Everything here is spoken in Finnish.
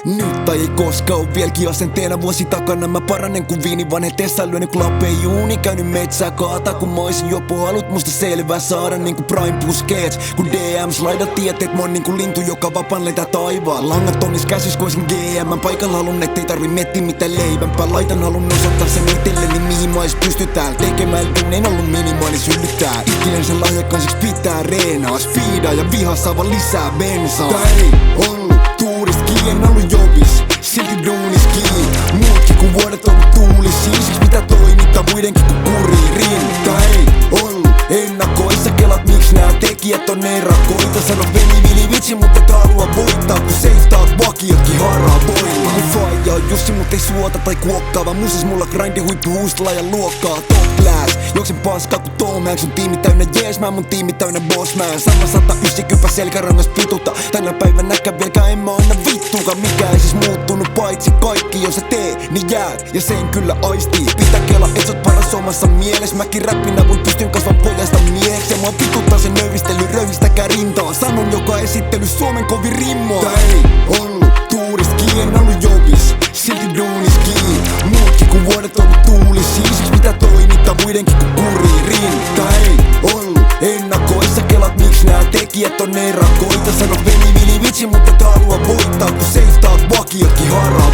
Nyt tai ei koskaan oo vieläkin asenteena vuosi takana. Mä paranen kun viini vanhetessa lyönyt klappeen juuni. Käynyt metsää kaata kun mä oisin jopo halut musta selvää saada niinku Prime Busquets. Kun DMs laidat tieteet mä oon niinku lintu joka vapaan lentää taivaan. Langat onnis käsys kun oisin GM. Paikalla halun ettei tarvi miettiä mitä leivänpää. Laitan halun osoittaa sen itelleni mihin mä ois pysty täällä tekemään. Kun en ollut minimaalis yllyttää. Ikinän sen lahjakkaisiksi pitää reenaa. Speedaa ja vihassa vaan lisää bensaa. Tää ei ollut tuurist en ollut jovis, silti duunis kiinni. Muutkin kun vuodet ollut tuulis. Siksi mitä toimittaa muidenkin kun kurii rinta. Ei ollut ennakoissa kelat miks nää tekijät on erakoita. Sano veli vitsi mut et halua voittaa. Kun seiftaat vakiotkin haraa voimaa. Mun faija on Jussi mut ei suota tai kuokkaa. Vaan musas mulla grindi huippu huustella ja luokkaa. Top class, juoksen paskaa kun Tom Hanks. Sun tiimi täynnä jees, mä mun tiimi täynnä boss man. Sama 190 selkärangasta pituta. Tänä päivänäkään vieläkään en mä anna vittuukaan. Mikä ei siis muuttunut paitsi kaikki jos sä tee, niin jäät. Ja sen kyllä aistii. Pitää kela et sot paras omassa mieles. Mäkin räppinä voin pystyn kasvan pojasta mieheksi. Ja mua vituttaa sen növistely, röhistäkää rintaa. Sanon joka esittely Suomen kovin rimmaa. Tää ei ollut tuurist en ollut jovis, silti duunis kiinni. Muutkin kun vuodet ollut tuulis. Siksi mitä toimittaa muidenkin kun kurii rinta. Ei ollut ennakoissa kelat miks nää tekijät on erakoita. Sano veli vitsi mut et halua voittaa. Kun seiftaat vakiotkin haraa